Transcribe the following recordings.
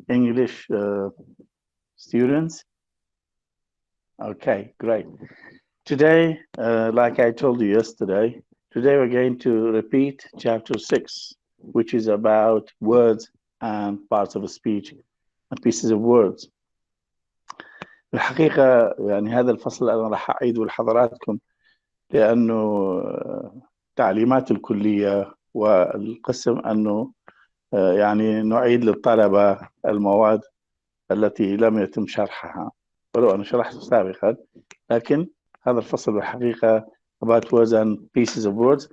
English students? Okay, great. Today, like I told you yesterday, today we're going to repeat chapter 6, which is about words and parts of speech and pieces of words. الحقيقة يعني هذا الفصل أنا راح أعيده لحضراتكم لأنه تعليمات الكلية والقسم أنه يعني نعيد للطلبة المواد التي لم يتم شرحها، ولو أنا شرحت سابقا، لكن هذا الفصل بالحقيقة about words and pieces of words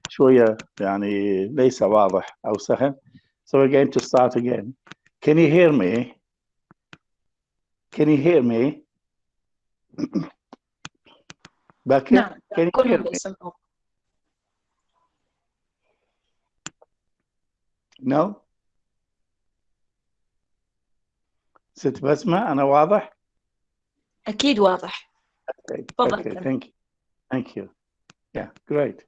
شوية يعني ليس واضح أو سهل. So we're going to start again. Can you hear me? Can you hear me? نعم، Can you كلهم hear me? بيسمعوا. No? ست بسمة أنا واضح؟ أكيد واضح. Okay, تفضل. okay, thank you. Yeah, great.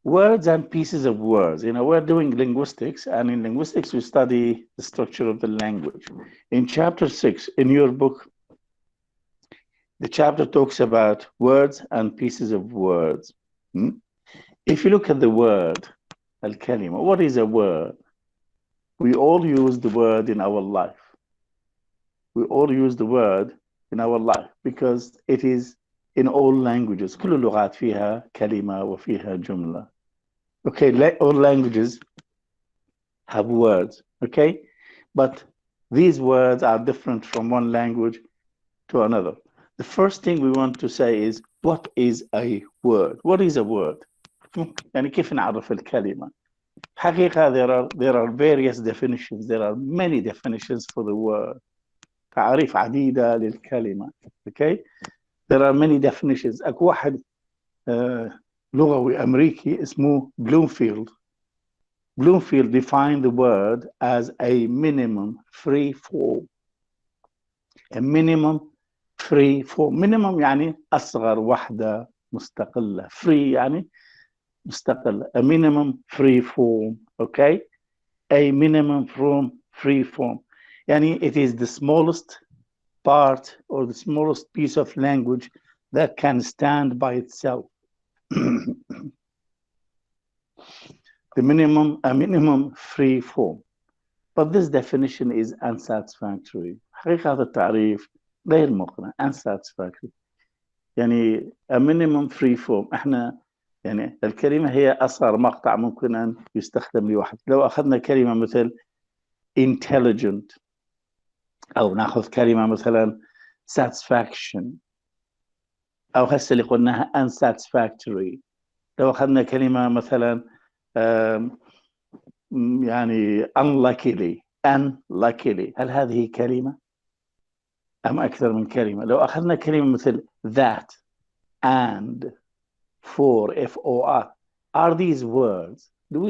Words and pieces of words. You know, we're doing linguistics, and in linguistics, we study the structure of the language. In chapter 6, in your book, the chapter talks about words and pieces of words. If you look at the word, al-kalima, what is a word? We all use the word in our life. We all use the word in our life because it is in all languages. كل اللغات فيها كلمة وفيها جملة. Okay, all languages have words, okay? But these words are different from one language to another. The first thing we want to say is, what is a word? What is a word? يعني كيف نعرف الكلمة؟ حقيقة there are various definitions. There are many definitions for the word. تعريف عديدة للكلمة. Okay? There are many definitions. أكو واحد لغوي أمريكي اسمه Bloomfield. Bloomfield defined the word as a minimum free form. A minimum free form. Minimum يعني أصغر وحدة مستقلة. Free يعني مستقلة. A minimum free form. Okay? A minimum free form. يعني it is the smallest part or the smallest piece of language that can stand by itself. A minimum free form. But this definition is unsatisfactory. حقيقة هذا التعريف غير مقنع. Unsatisfactory. يعني a minimum free form. احنا يعني الكلمة هي أصغر مقطع ممكن أن يستخدم لواحد. لو أخذنا كلمة مثل intelligent أو نأخذ كلمة مثلا satisfaction أو هسه اللي قلناها unsatisfactory. لو أخذنا كلمة مثلا يعني unluckily. هل هذه كلمة أم أكثر من كلمة؟ لو أخذنا كلمة مثل that and for F-O-R, are these words? Do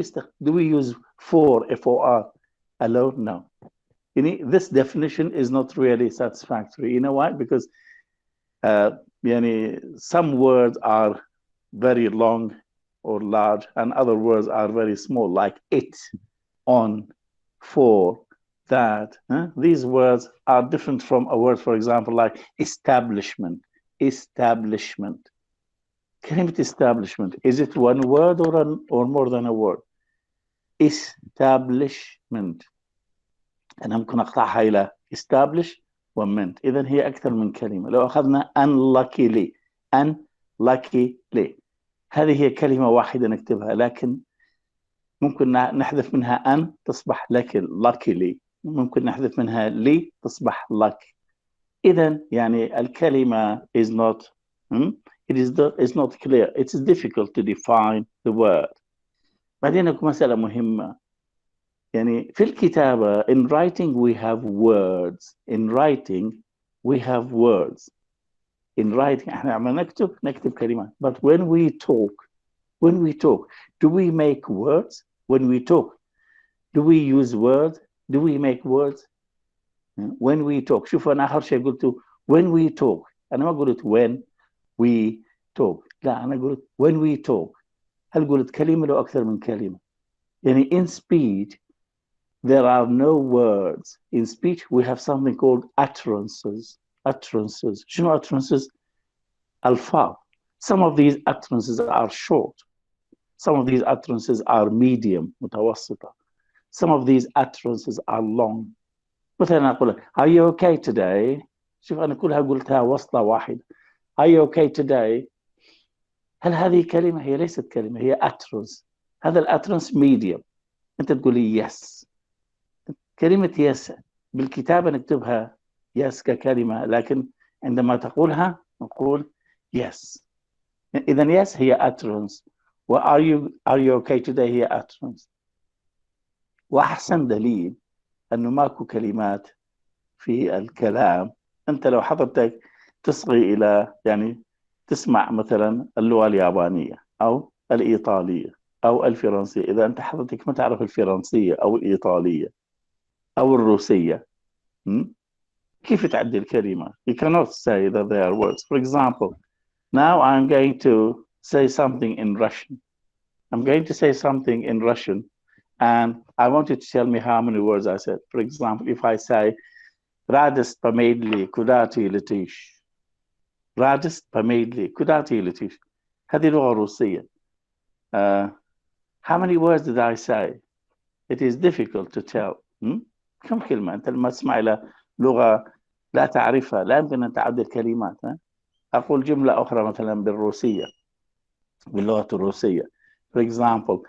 we use for F-O-R alone? No. This definition is not really satisfactory. You know why? Because some words are very long or large and other words are very small, like it, on, for, that. These words are different from a word, for example, like establishment. كلمة establishment, is it one word or more than a word? Establishment. أنا ممكن أقطعها إلى establish وment. إذن هي أكثر من كلمة. لو أخذنا unluckily. هذه هي كلمة واحدة نكتبها، لكن ممكن نحذف منها أن تصبح luckily. ممكن نحذف منها لي تصبح luck. إذن يعني الكلمة is not it's not clear. It's difficult to define the word. بعدين أكو مسألة مهمة. يعني في الكتابة in writing we have words. in writing احنا عم نكتب كلمات. But when we talk, do we make words? When we talk, do we use words? Do we make words? When we talk. شوفوا أنا آخر شيء قلته when we talk. أنا ما قلت when we talk. لا أنا قلت when we talk. هل قلت كلمة لو أكثر من كلمة؟ يعني in speech there are no words. In speech we have something called utterances. شنو utterances؟ ألفاظ. Some of these utterances are short. Some of these utterances are medium, متوسطة. Some of these utterances are long. مثلا أقول are you okay today؟ شوف أنا كلها قلتها وصلة واحدة. are you okay today؟ هل هذه كلمة؟ هي ليست كلمة، هي utterance. هذا الutterance medium. أنت تقولي yes. كلمة yes بالكتابة نكتبها yes ككلمة، لكن عندما تقولها نقول yes. إذن yes هي utterance، و are you okay today هي utterance. وأحسن دليل أنه ماكو كلمات في الكلام. أنت لو حضرتك تصغي إلى يعني تسمع مثلا اللغة اليابانية أو الإيطالية أو الفرنسية، إذا أنت حضرتك ما تعرف الفرنسية أو الإيطالية أو الروسية، كيف تعدي الكلمة؟ You cannot say that they are words. For example, now I'm going to say something in Russian. I'm going to say something in Russian, and I want you to tell me how many words I said. For example, if I say Radist Pamedli Kudati Litish. Radist Pamedli Kudati Litish. هذه لغة روسية. How many words did I say? It is difficult to tell. كم كلمة؟ أنت لما تسمع إلى لغة لا تعرفها لا يمكن أن تعد الكلمات. أقول جملة أخرى مثلا بالروسية، باللغة الروسية. For example,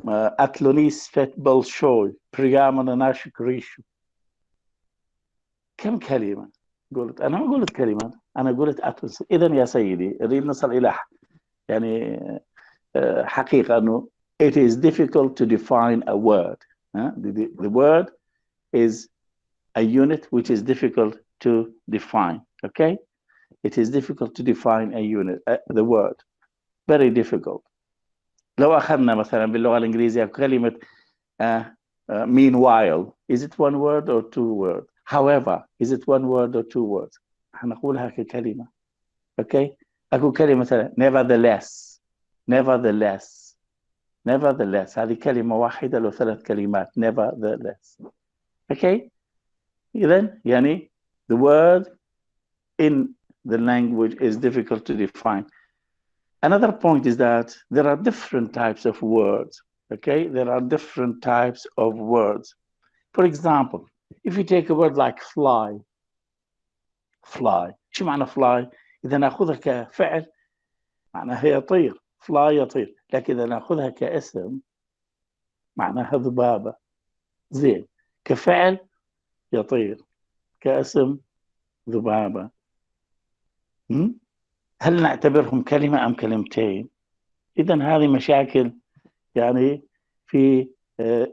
أتلونيس فت بلشوي بريامنا ناشك ريشو. كم كلمة؟ قلت أنا ما قلت كلمات، أنا قلت أتلونيس. إذن يا سيدي نريد نصل إلى يعني حقيقة أنه it is difficult to define a word. The word is a unit which is difficult to define. Okay? It is difficult to define a unit, the word. Very difficult. لو أخذنا مثلا باللغة الإنجليزية كلمة meanwhile, is it one word or two words? However, is it one word or two words? هنقولها ككلمة. Okay? أقول كلمة مثلا nevertheless هذه كلمة واحدة لو ثلاث كلمات nevertheless. Okay? إذن يعني the word in the language is difficult to define. Another point is that there are different types of words. Okay? There are different types of words. For example, if you take a word like fly. شو معنى fly؟ إذا نأخذها كفعل معناها يطير. fly يطير. لكن إذا نأخذها كاسم معناها ذبابة. زين. كفعل يطير. كاسم ذبابة. هل نعتبرهم كلمة أم كلمتين؟ إذن هذه مشاكل يعني في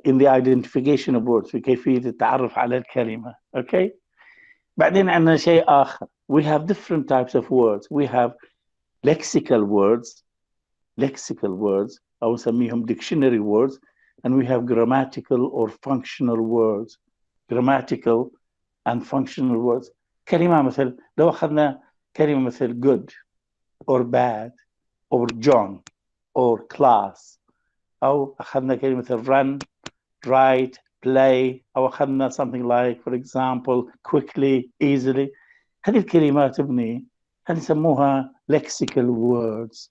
in the identification of words، في كيفية التعرف على الكلمة. Okay? بعدين عندنا شيء آخر. We have different types of words. We have lexical words أو نسميهم dictionary words, and we have grammatical or functional words. Grammatical and functional words. كلمة مثل لو أخذنا كلمة مثل good or bad or John or class، أو أخذنا كلمة مثل run, write, play، أو أخذنا something like for example quickly, easily. هذه الكلمات ابني هنسموها lexical words.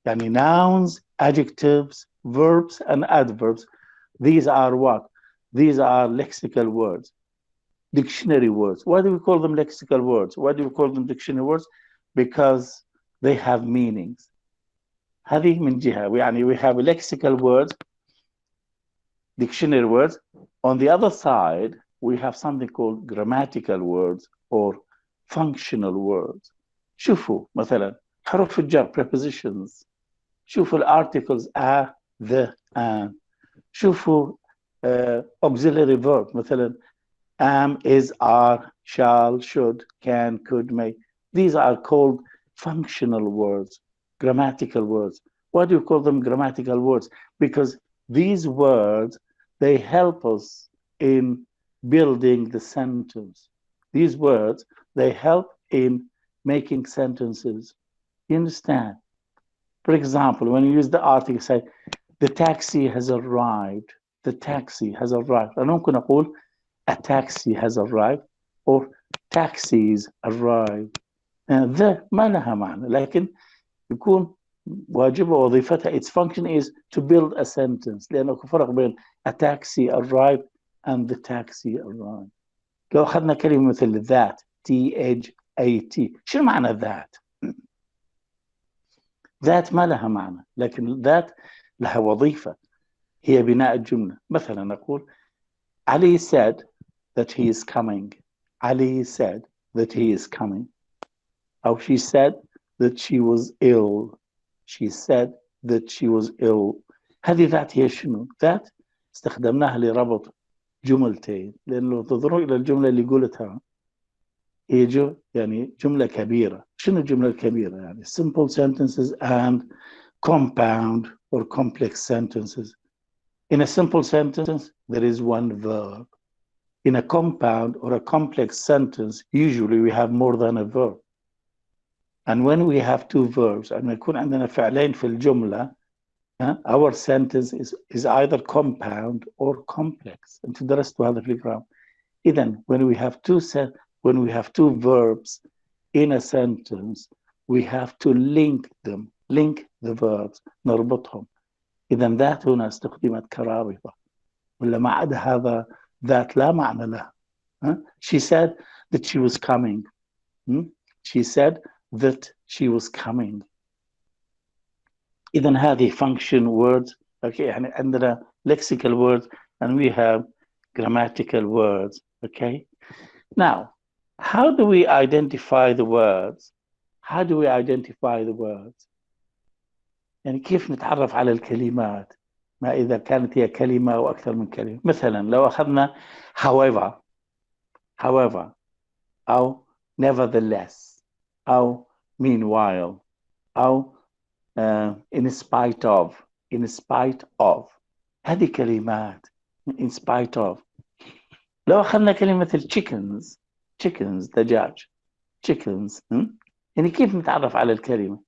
يعني nouns, adjectives, verbs and adverbs. These are what? These are lexical words. Dictionary words. Why do we call them lexical words? Why do we call them dictionary words? Because they have meanings. هذه من جهة. يعني we have lexical words, dictionary words. On the other side, we have something called grammatical words or functional words. شوفوا مثلا حروف الجر prepositions. شوفوا الارticles the and. شوفوا auxiliary verb مثلا am, is, are, shall, should, can, could, may. These are called functional words, grammatical words. Why do you call them grammatical words? Because these words, they help us in building the sentence. These words, they help in making sentences. You understand? For example, when you use the article, say, the taxi has arrived. The taxi has arrived. أنا ممكن أقول a taxi has arrived or taxis arrived. ذا ما لها معنى لكن يكون واجبها وظيفتها its function is to build a sentence لأنه فرق بين a taxi arrived and the taxi arrived. لو أخذنا كلمة مثل that THAT شنو معنى that؟ that ما لها معنى لكن that لها وظيفة هي بناء الجملة. مثلا نقول Ali said that he is coming. Ali said that he is coming. أو she said that she was ill. She said that she was ill. هذه ذات هي شنو؟ ذات استخدمناها لربط جملتين لأنه تنظروا إلى الجملة اللي قلتها هي يعني جملة كبيرة. شنو الجملة الكبيرة؟ يعني simple sentences and compound or complex sentences. In a simple sentence, there is one verb. In a compound or a complex sentence, usually we have more than a verb. And when we have two verbs, and يكون عندنا فعلين في الجملة, our sentence is either compound or complex. أنت درستوا هذا في الجرام. إذن when we have two verbs in a sentence, we have to link them, link the verbs, نربطهم. إذن ذات هنا استخدمت كرابطة. ولا ما عدا هذا ذات لا معنى لها. She said that she was coming. She said that she was coming. إذن هذه function words. Okay, يعني عندنا lexical words and we have grammatical words. Okay. Now, how do we identify the words? How do we identify the words? يعني كيف نتعرف على الكلمات؟ ما إذا كانت هي كلمة أو أكثر من كلمة. مثلا لو أخذنا however أو nevertheless أو meanwhile أو in spite of هذه كلمات in spite of. لو أخذنا كلمة chickens دجاج chickens يعني كيف نتعرف على الكلمة؟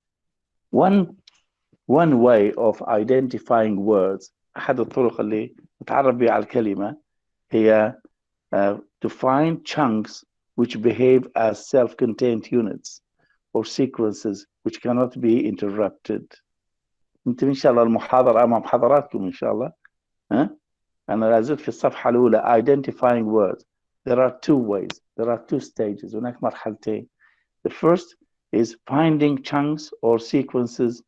One way of identifying words أحد الطرق اللي نتعرف بها على الكلمة هي to find chunks which behave as self-contained units or sequences which cannot be interrupted. أنت إن شاء الله المحاضرة أمام حضراتكم إن شاء الله. أنا لازلت في الصفحة الأولى identifying words. There are two ways. There are two stages. هناك مرحلتين. The first is finding chunks or sequences,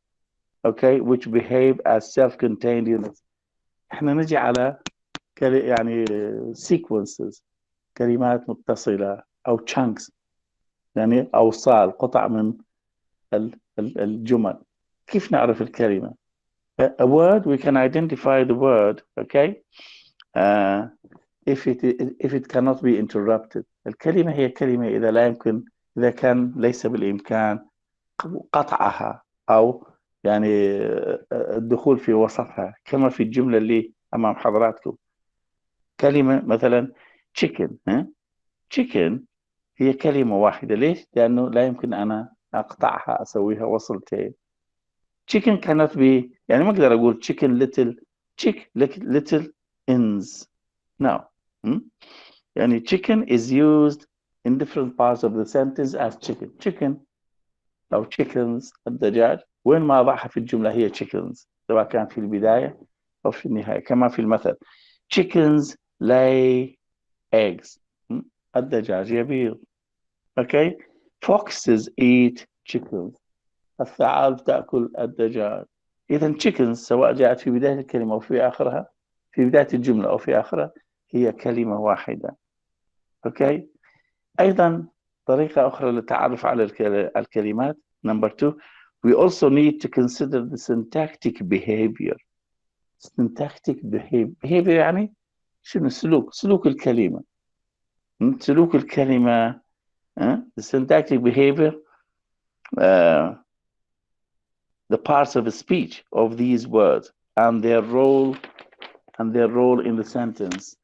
okay, which behave as self-contained units. إحنا نجي على يعني sequences كلمات متصلة أو chunks يعني أوصال قطع من الجمل. كيف نعرف الكلمة؟ A word, we can identify the word, okay, if it cannot be interrupted. الكلمة هي كلمة إذا كان ليس بالإمكان قطعها أو يعني الدخول في وسطها كما في الجملة اللي أمام حضراتكم. كلمة مثلا chicken chicken هي كلمة واحدة. ليش؟ لأنه لا يمكن أنا أقطعها أسويها وصلتين. chicken cannot be يعني ما أقدر أقول chicken little ends. No. يعني chicken is used in different parts of the sentence as chicken أو chickens الدجاج. وين ما أضعها في الجملة هي chickens سواء كان في البداية أو في النهاية. كما في المثل chickens lay eggs. الدجاج يبيض. Okay. Foxes eat chickens. الثعالب تأكل الدجاج. إذا chickens سواء جاءت في بداية الكلمة أو في آخرها في بداية الجملة أو في آخرها هي كلمة واحدة. Okay. أيضا طريقة أخرى للتعرف على الكلمات. Number 2, we also need to consider the syntactic behavior. Syntactic behavior يعني شنو سلوك الكلمة. سلوك الكلمة the syntactic behavior the parts of speech of these words and their role in the sentence.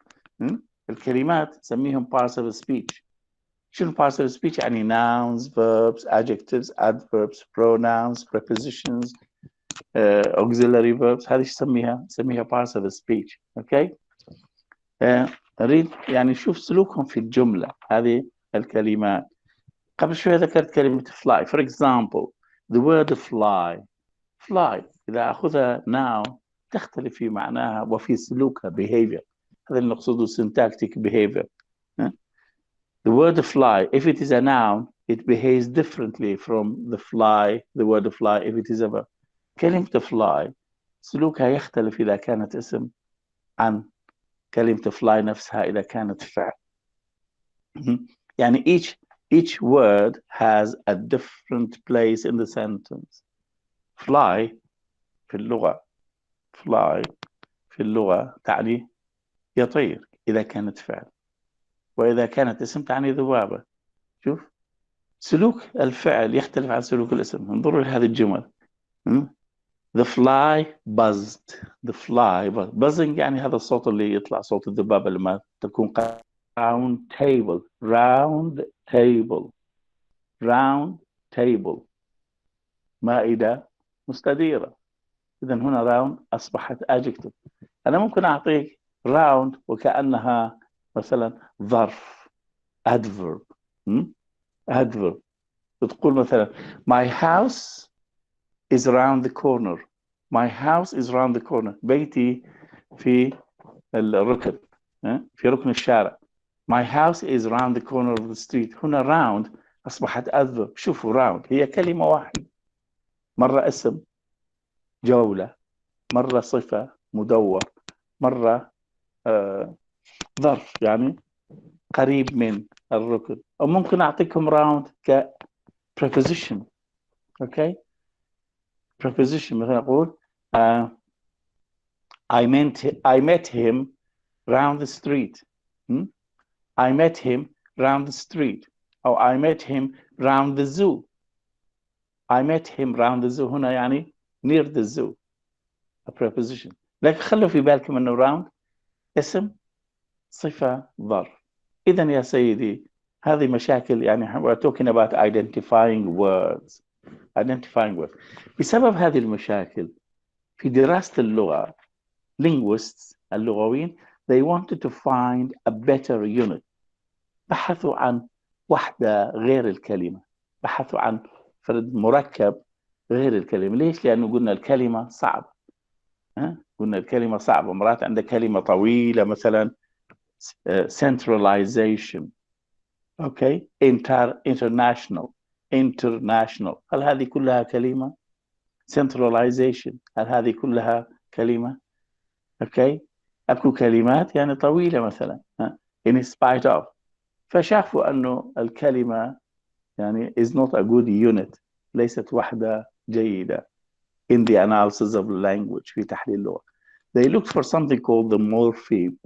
الكلمات نسميهم parts of speech. شنو parts of speech؟ يعني nouns, verbs, adjectives, adverbs, pronouns, prepositions, auxiliary verbs. هذه نسميها parts of speech. Okay. نريد يعني نشوف سلوكهم في الجملة هذه الكلمات. قبل شوي ذكرت كلمة fly. For example, the word fly إذا أخذها noun تختلف في معناها وفي سلوكها behavior. هذا اللي نقصده syntactic behavior. The word fly, if it is a noun, it behaves differently from the word fly if it is a verb. كلمة fly سلوكها يختلف إذا كانت اسم عن كلمة fly نفسها إذا كانت فعل. يعني each word has a different place in the sentence. fly في اللغة تعني يطير إذا كانت فعل، وإذا كانت اسم تعني ذبابة. شوف سلوك الفعل يختلف عن سلوك الاسم. انظروا لهذه الجمل. The fly buzzed. buzzing يعني هذا الصوت اللي يطلع صوت الذبابة لما تكون round table مائدة مستديرة. إذن هنا round أصبحت adjective. أنا ممكن أعطيك round وكأنها مثلا ظرف adverb. تقول مثلا my house is around the corner. بيتي في الركن، في ركن الشارع. my house is around the corner of the street. هنا round أصبحت adverb. شوفوا round هي كلمة واحدة، مرة اسم جولة، مرة صفة مدور، مرة ظرف يعني قريب من الركن. أو ممكن أعطيكم round ك preposition. Okay. preposition مثلا أقول I met him round the street. I met him round the street. أو I met him round the zoo. هنا يعني near the zoo. a preposition. لكن خلوا في بالكم أنه round اسم صفة ظرف. إذن يا سيدي هذه مشاكل يعني we're talking about identifying words. بسبب هذه المشاكل في دراسة اللغة linguists اللغويين they wanted to find a better unit. بحثوا عن وحدة غير الكلمة، بحثوا عن فرد مركب غير الكلمة. ليش؟ لأنه قلنا الكلمة صعبة. مرات عندك كلمة طويلة مثلا centralization. اوكي international. هل هذه كلها كلمة؟ centralization هل هذه كلها كلمة؟ اوكي اكو كلمات يعني طويلة مثلا in spite of. فشافوا انه الكلمة يعني is not a good unit، ليست وحدة جيدة in the analysis of language في تحليل اللغة. They looked for something called the morpheme.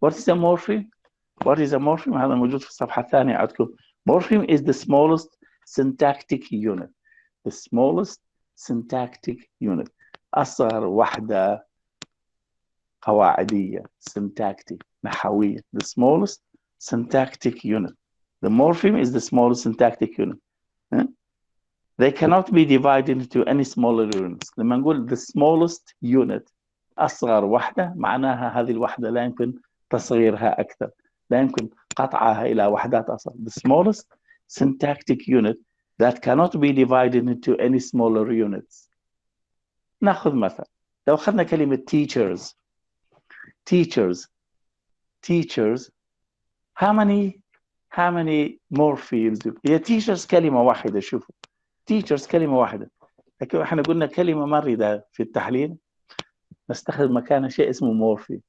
What is a morpheme? هذا موجود في الصفحة الثانية عندكم. Morpheme is the smallest syntactic unit. أصغر وحدة قواعدية syntactic نحوية. The smallest syntactic unit. The morpheme is the smallest syntactic unit. They cannot be divided into any smaller units. لما نقول the smallest unit أصغر وحدة معناها هذه الوحدة لا يمكن تصغيرها أكثر، لا يمكن قطعها إلى وحدات أصغر. The smallest syntactic unit that cannot be divided into any smaller units. نأخذ مثل لو أخذنا كلمة teachers. How many morphemes? هي teachers كلمة واحدة. شوفوا teachers كلمة واحدة، لكن احنا قلنا كلمة مريدة في التحليل نستخدم مكانها شيء اسمه مورفيم.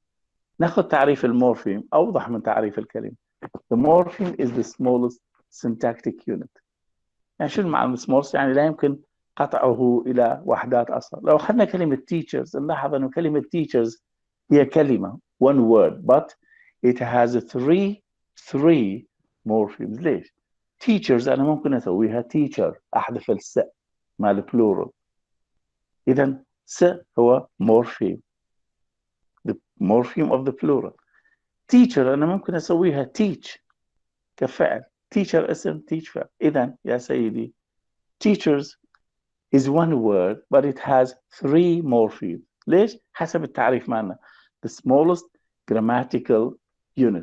ناخذ تعريف المورفيم أوضح من تعريف الكلمة. The morpheme is the smallest syntactic unit. يعني شو معنى smallest؟ يعني لا يمكن قطعه إلى وحدات أصغر. لو أخذنا كلمة teachers نلاحظ أنه كلمة teachers هي كلمة one word but it has 3 three morphemes. ليش؟ teachers أنا ممكن أسويها teacher، أحذف الس مع plural. إذا س هو morpheme، the morpheme of the plural. teacher أنا ممكن أسويها teach كفعل، teacher اسم teach فعل. إذا يا سيدي teachers is one word but it has three morphemes. ليش؟ حسب التعريف معنا the smallest grammatical unit.